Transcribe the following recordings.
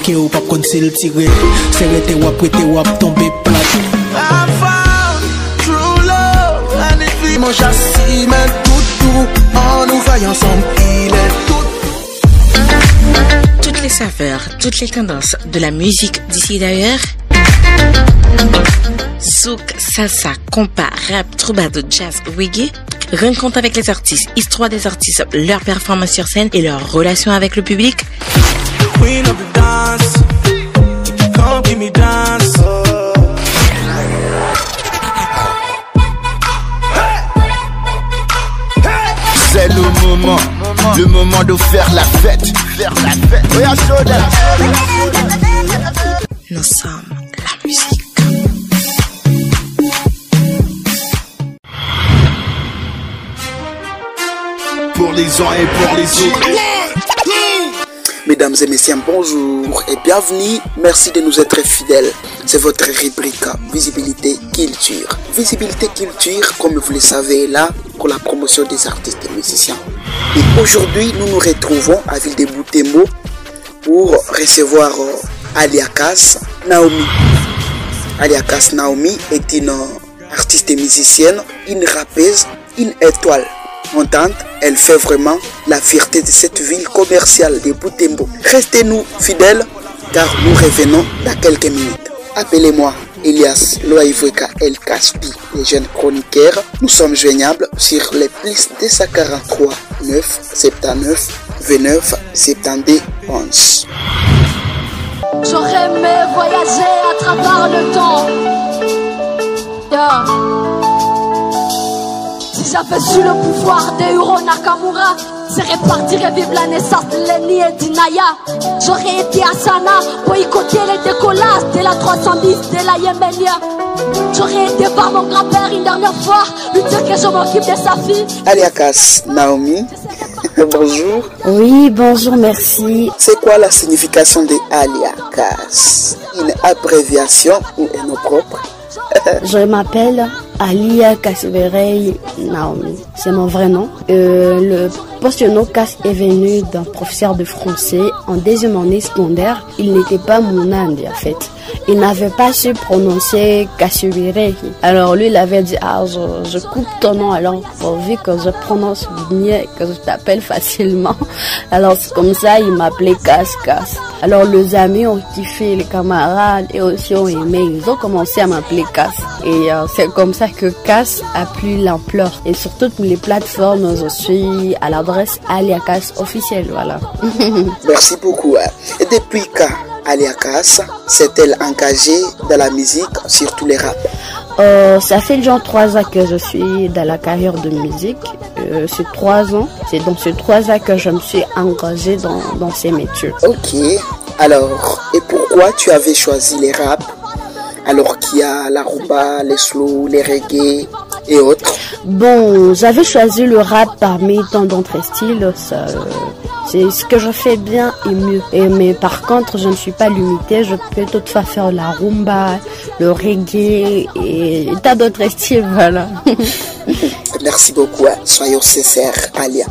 marqué ou pas qu'on s'est le tiré. C'est rété ou après ou à tomber plat. I found true love and it feels. Mon châssis mais tout en nous voyant ensemble il est tout. Toutes les saveurs, toutes les tendances de la musique d'ici et d'ailleurs. Zouk, salsa, compas, rap, troubadour, jazz, reggae. Rencontre avec les artistes, histoire des artistes, leur performance sur scène et leur relation avec le public. Queen of the dance, come give me dance. C'est le moment de faire la fête. Nous sommes la musique. Pour les uns et pour les autres. Mesdames et messieurs, bonjour et bienvenue. Merci de nous être fidèles. C'est votre rubrique Visibilité Culture. Visibilité Culture, comme vous le savez, est là pour la promotion des artistes et musiciens. Et aujourd'hui, nous nous retrouvons à Ville de Butembo pour recevoir Aliakas Naomi. Aliakas Naomi est une artiste et musicienne, une rappeuse, une étoile montante. Elle fait vraiment la fierté de cette ville commerciale de Butembo. Restez-nous fidèles car nous revenons dans quelques minutes. Appelez-moi Elias Loaivweka El Kaspi, les jeunes chroniqueurs. Nous sommes joignables sur les plus 243 9 79 29 72 11. J'aurais aimé voyager à travers le temps. Yeah. Si j'avais su le pouvoir de Hiro Nakamura, c'est repartir et vivre la naissance de Lenny et d'Inaya. J'aurais été à Sana, boycotter les décollages de la 310 de la Yéménia. J'aurais été voir mon grand-père une dernière fois, lui dire que je m'occupe de sa fille. Aliakas Naomi, bonjour. Oui, bonjour, merci. C'est quoi la signification de Aliakas? Une abréviation ou un nom propre? Je m'appelle Alia Kasverei Naomi, c'est mon vrai nom. Le postnom Kas est venu d'un professeur de français en deuxième année secondaire. Il n'était pas mon âme en fait. Il n'avait pas su prononcer Kasverei. Alors lui il avait dit je coupe ton nom alors pourvu que je prononce mieux et que je t'appelle facilement. Alors c'est comme ça il m'appelait Kas. Alors les amis ont kiffé, les camarades et aussi ont aimé. Ils ont commencé à m'appeler Kas. Et c'est comme ça que Kas a pris l'ampleur. Et sur toutes les plateformes, je suis à l'adresse Aliakas officielle. Voilà. Merci beaucoup. Et depuis quand Aliakas s'est-elle engagée dans la musique, surtout les rap? Ça fait genre 3 ans que je suis dans la carrière de musique. C'est 3 ans. C'est dans ces 3 ans que je me suis engagée dans ces métiers. Ok. Alors, et pourquoi tu avais choisi les rap alors qu'il y a la rumba, les slow, les reggae et autres? Bon, j'avais choisi le rap parmi tant d'autres styles. C'est ce que je fais bien et mieux. Mais par contre, je ne suis pas limitée. Je peux toutefois faire la rumba, le reggae et tas d'autres styles. Voilà. Merci beaucoup. Soyons sincères, Alia.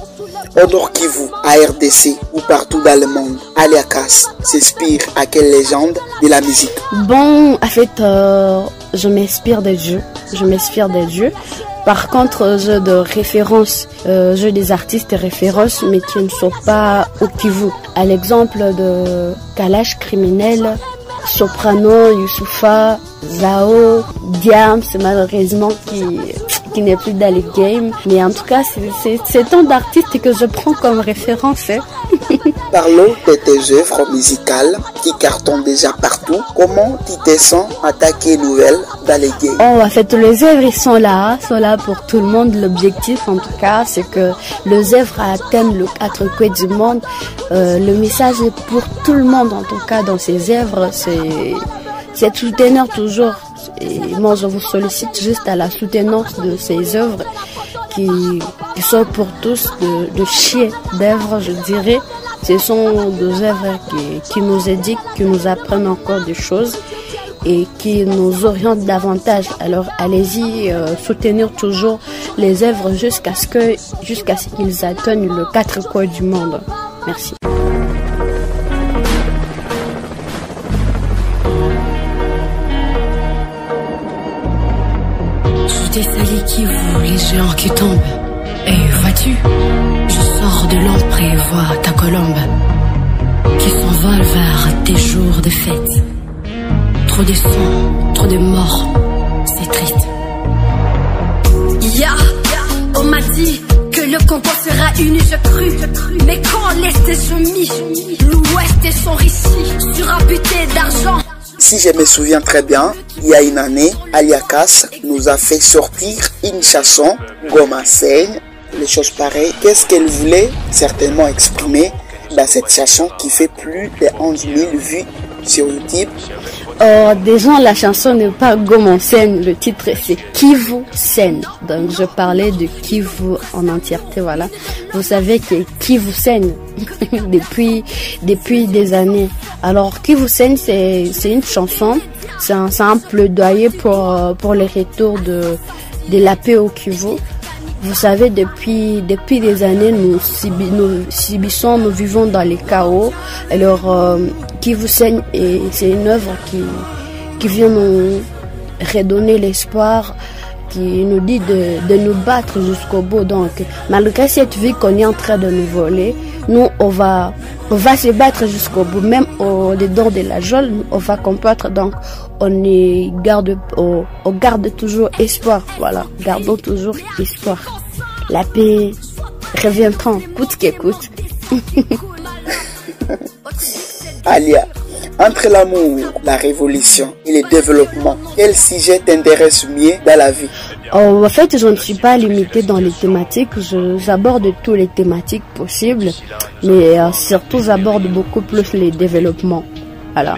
Au Nord Kivu, à RDC ou partout dans le monde, Aliakas s'inspire à quelle légende de la musique? Bon, en fait, je m'inspire des dieux. Par contre, j'ai de références, j'ai des artistes de références, mais qui ne sont pas au Kivu. À l'exemple de Kalash Criminel, Soprano, Youssoufa, Zao, Diams, malheureusement qui n'est plus dans les games. Mais en tout cas, c'est tant d'artistes que je prends comme référence. Hein. Parlons de tes œuvres musicales qui cartonnent déjà partout. Comment tu te sens attaquer nouvelles dans les games? En fait, les œuvres ils sont là pour tout le monde. L'objectif, en tout cas, c'est que les œuvres atteignent le 4 coins du monde. Le message est pour tout le monde, en tout cas, dans ces œuvres. C'est soutenir toujours. Et moi, je vous sollicite juste à la soutenance de ces œuvres qui sont pour tous de chier d'œuvres, je dirais. Ce sont des œuvres qui nous éduquent, qui nous apprennent encore des choses et qui nous orientent davantage. Alors allez-y, soutenir toujours les œuvres jusqu'à ce qu'ils atteignent le 4 coins du monde. Merci. Côté Sali Kivu, les géants qui tombent. Et vois-tu, je sors de l'ombre et vois ta colombe qui s'envole vers tes jours de fête. Trop de sang, trop de morts, c'est triste. On m'a dit que le Congo sera uni, je crus. Mais quand l'Est est soumis, l'Ouest est s'enrichit, surabusé d'argent. Si je me souviens très bien, il y a une année, Alia Cass nous a fait sortir une chanson, Goma Seigne, les choses pareilles. Qu'est-ce qu'elle voulait certainement exprimer dans cette chanson qui fait plus de 11 000 vues sur YouTube? Déjà, la chanson n'est pas Goma Seigne, le titre c'est Kivu Seigne. Donc je parlais de Kivu en entièreté, voilà. Vous savez que Kivu Seigne depuis des années. Alors Kivu Seigne, c'est une chanson, c'est un plaidoyer pour le retour de la paix au Kivu. Vous savez, depuis des années, nous subissons, nous vivons dans les chaos. Alors, Kivu Seigne, c'est une œuvre qui vient nous redonner l'espoir, qui nous dit de nous battre jusqu'au bout. Donc, malgré cette vie qu'on est en train de nous voler, nous, on va se battre jusqu'au bout. Même au-dedans de la geôle, on va combattre. Donc, on garde toujours espoir. Voilà, gardons toujours espoir. La paix reviendra, coûte que coûte. Alia, entre l'amour, la révolution et le développement, quel sujet t'intéresse mieux dans la vie? En fait, je ne suis pas limitée dans les thématiques. J'aborde toutes les thématiques possibles, mais surtout j'aborde beaucoup plus les développements. Voilà.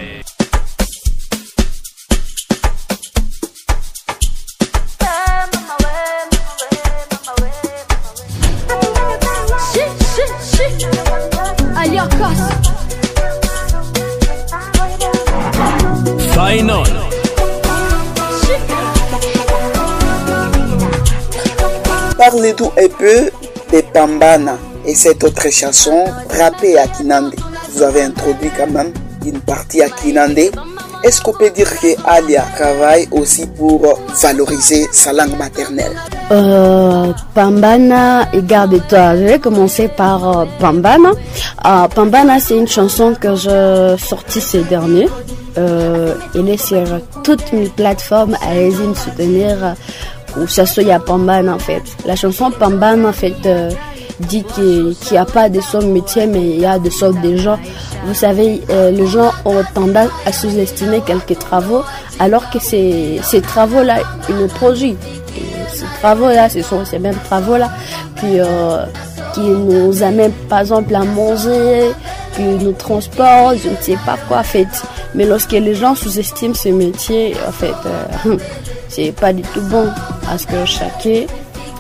Final. Parlez-nous un peu de Pambana et cette autre chanson rappée à Kinande. Vous avez introduit quand même une partie à Kinande. Est-ce qu'on peut dire que Alia travaille aussi pour valoriser sa langue maternelle? Pambana et Garde-toi. Je vais commencer par Pambana. Pambana, c'est une chanson que j'ai sortie ces derniers. Elle est sur toutes mes plateformes. Allez-y me soutenir. Ou ça soit à Pambana en fait. La chanson Pambana en fait dit qu'il n'y a pas de seul métier, mais il y a de seuls des gens. Vous savez, les gens ont tendance à sous-estimer quelques travaux, alors que ces travaux-là, ils nous produisent. Et ces travaux-là, ce sont ces mêmes travaux-là qui nous amènent par exemple à manger, qui nous transportent, je ne sais pas quoi en fait. Mais lorsque les gens sous-estiment ce métier, en fait, c'est pas du tout bon, parce que chacun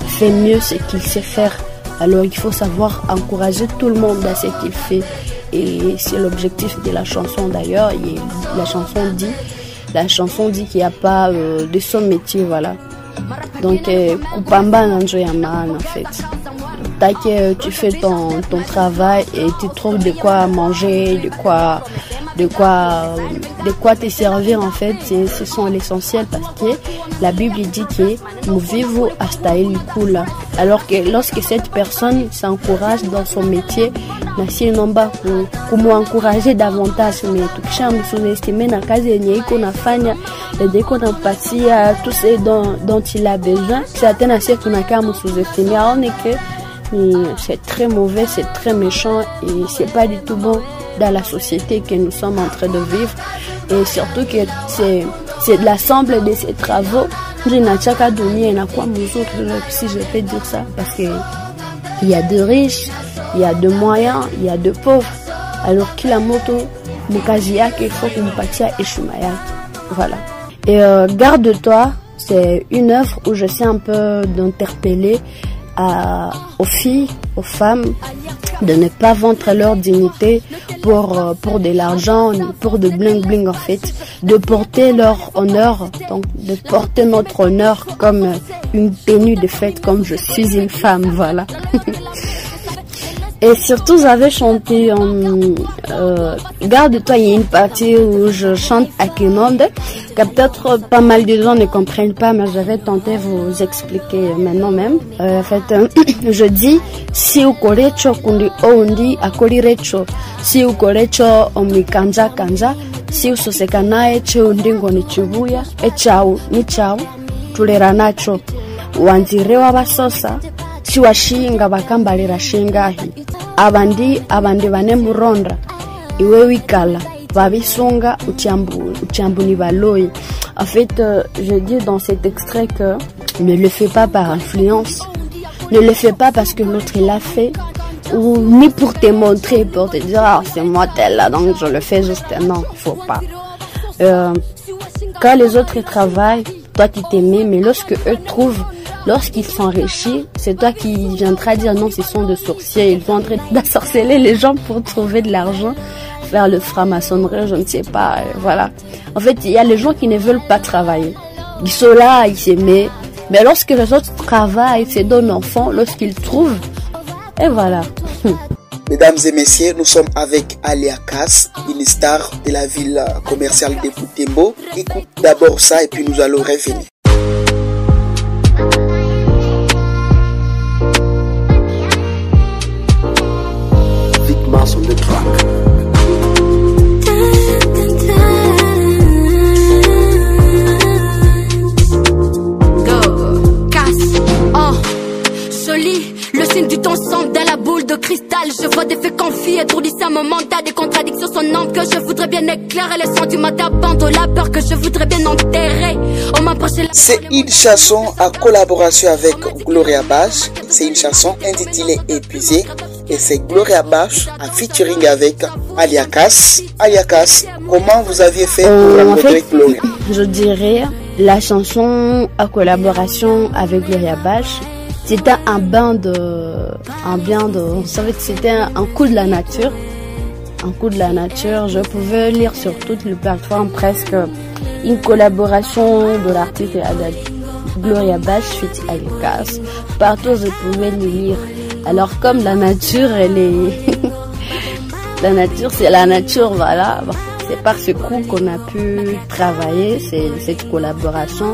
fait mieux ce qu'il sait faire. Alors il faut savoir encourager tout le monde dans ce qu'il fait. Et c'est l'objectif de la chanson d'ailleurs. La chanson dit qu'il n'y a pas de son métier, voilà. Donc Kupamba Nanjoyaman en fait. Tant que tu fais ton travail et tu trouves de quoi manger, de quoi te servir en fait, ce sont l'essentiel, parce que la Bible dit que nous vivons hasta il coule. Alors que lorsque cette personne s'encourage dans son métier, nasi nomba kumuencourager davantage, mais tukisha msouestimer na kazi yenye iko nafanya et qu'on empatia tout ce dont il a besoin, certaines assez tunakaa msouestimer, aone que c'est très mauvais, c'est très méchant et c'est pas du tout bon dans la société que nous sommes en train de vivre. Et surtout que c'est l'ensemble de ces travaux si je peux dire ça, parce que il y a de riches, il y a de moyens, il y a de pauvres. Alors qu'il a moto mukazi yake il faut kumpatia heshima yake. Voilà. Et Garde-toi, c'est une œuvre où je sais un peu d'interpeller aux filles, aux femmes, de ne pas vendre leur dignité pour de l'argent, pour de bling bling en fait, de porter leur honneur, donc de porter notre honneur comme une tenue de fête, comme je suis une femme, voilà. Et surtout, j'avais chanté Garde-toi, il y a une partie où je chante Akinonde, que peut-être pas mal de gens ne comprennent pas, mais j'avais tenté de vous expliquer maintenant même. En fait, je dis, si ukorecho kundi oundi akorirecho, si ukorecho omi kanja kanja, si usosekanae che undingo ni chibuya, e chau ni chau, tulera nacho, wanzirewa basosa, si washinga bakambalira shingahi. Abandi bane muronda iwe wikala babisunga uchambu ni baloi. En fait, je dis dans cet extrait que ne le fais pas par influence, ne le fais pas parce que l'autre l'a fait, ou ni pour te montrer, pour te dire ah, c'est moi tel là donc je le fais juste. Non, faut pas. Quand les autres travaillent, toi tu t'aimes, mais lorsque eux trouvent, lorsqu'ils s'enrichissent, c'est toi qui viendras dire non, ce sont des sorciers, ils sont en train d'assorceler les gens pour trouver de l'argent, faire le franc-maçonnerie, je ne sais pas, voilà. En fait, il y a les gens qui ne veulent pas travailler. Ils sont là, ils s'aiment, mais lorsque les autres travaillent, se donnent enfant, lorsqu'ils trouvent, et voilà. Mesdames et messieurs, nous sommes avec Alia Cass, une star de la ville commerciale de Butembo. Écoute d'abord ça et puis nous allons revenir. On the track. Go, Cass, oh, joli, le signe du temps sombre dans la boule de cristal. Je vois des faits confis, étourdissant mon mental, des contradictions sonnantes que je voudrais bien éclairer. Les sentiments d'abandon, la peur que je voudrais bien enterrer. On m'approche la... C'est une chanson en collaboration avec Gloria Bash. C'est une chanson intitulée Épuisé. Et c'est Gloria Bash en featuring avec Alia Cass. Alia Cass, comment vous aviez fait pour rencontrer Gloria? Je dirais la chanson en collaboration avec Gloria Bash. C'était un c'était un coup de la nature. Un coup de la nature. Je pouvais lire sur toutes les plateformes presque une collaboration de l'artiste Gloria Bash suite à Alia Cass. Partout je pouvais le lire. Alors comme la nature, elle est... la nature, c'est la nature, voilà. Bon, c'est par ce coup qu'on a pu travailler, c'est cette collaboration,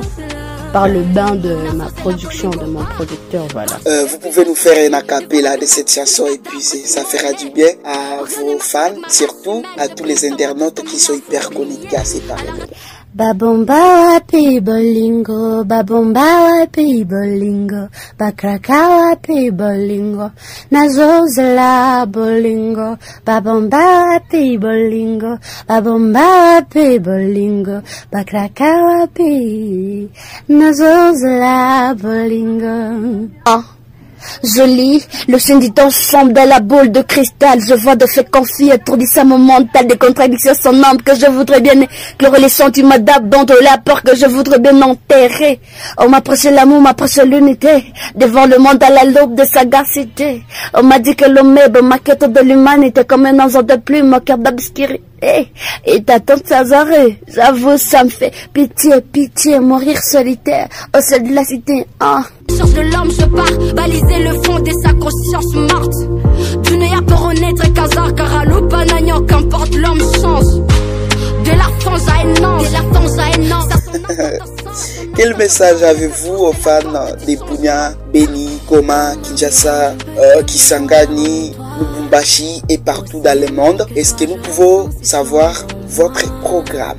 par le bain de ma production, de mon producteur, voilà. Vous pouvez nous faire un acapella de cette chanson Épuisée. Ça fera du bien à vos fans, surtout à tous les internautes qui sont hyper connectés à ces paroles. Babomba wapi bolingo, babomba wapi bolingo, bakraka wapi bolingo, nazozela bolingo, babomba wapi bolingo, babomba wapi bolingo, bakraka wapi, nazozela bolingo. Ah. Je lis, le signe du temps sombre dans la boule de cristal. Je vois de faits confus, étourdissant mon mental, des contradictions sonnantes que je voudrais bien éclairer, les sentiments d'abandon, la peur que je voudrais bien enterrer. On m'approche l'amour, m'approche l'unité, devant le monde à la l'aube de sagacité. On m'a dit que l'homme est ma quête de l'humanité, comme un ange de plume, mon cœur d'obscurité. Et t'attends sans arrêt, j'avoue ça me fait pitié, pitié, mourir solitaire au sein de la cité. Ah. Cherche de l'homme, je pars baliser le fond de sa conscience morte. Tu n'es pas renaître qu'un caralo panagnon, qu'importe l'homme change. De la France à énorme, de la France à énorme. Quel message avez-vous aux fans des Bunia, Beni, Goma, Kinshasa, Kisangani, Lubumbashi et partout dans le monde? Est-ce que nous pouvons savoir votre programme?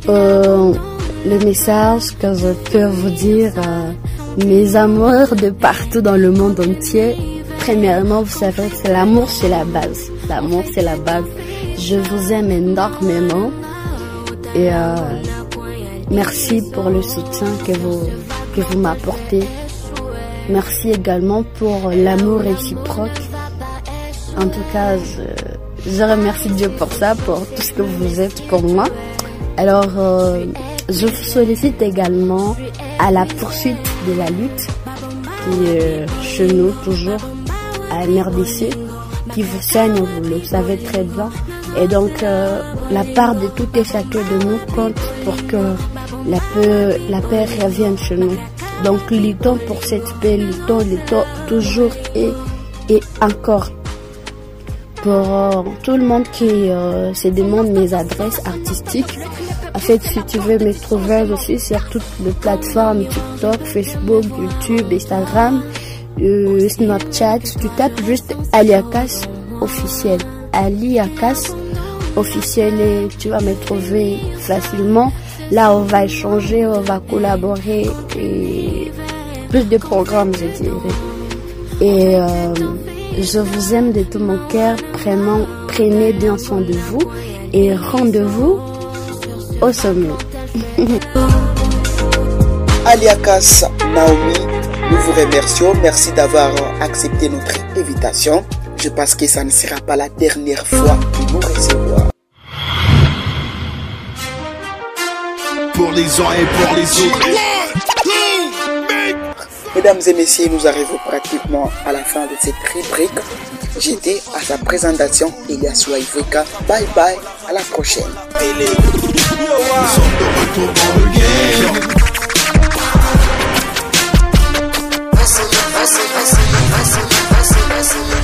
Le message que je peux vous dire, mes amours de partout dans le monde entier, premièrement, vous savez que l'amour c'est la base. L'amour c'est la base. Je vous aime énormément et merci pour le soutien que vous m'apportez. Merci également pour l'amour réciproque. En tout cas, je remercie Dieu pour ça, pour tout ce que vous êtes pour moi. Alors, je vous sollicite également à la poursuite de la lutte qui est chez nous toujours à MRDC, qui vous saigne, vous le savez très bien. Et donc, la part de tout et chacun de nous compte pour que la paix revienne chez nous. Donc, luttons pour cette paix, luttons toujours et encore. pour tout le monde qui se demande mes adresses artistiques. En fait, si tu veux me trouver aussi sur toutes les plateformes, TikTok, Facebook, YouTube, Instagram, Snapchat, tu tapes juste Aliakas officiel. Aliakas officiel et tu vas me trouver facilement. Là, on va échanger, on va collaborer et plus de programmes, je dirais. Et je vous aime de tout mon cœur. Prenez bien soin de vous et rendez-vous au sommet. Aliakas Naomi, nous vous remercions. Merci d'avoir accepté notre invitation. Je pense que ça ne sera pas la dernière fois de nous recevoir. Pour les uns et pour les autres. Mesdames et messieurs, nous arrivons pratiquement à la fin de cette rubrique. J'étais à sa présentation, Elias Waiveka. Bye bye, à la prochaine. Nous sommes de retour dans le game. Vas-y.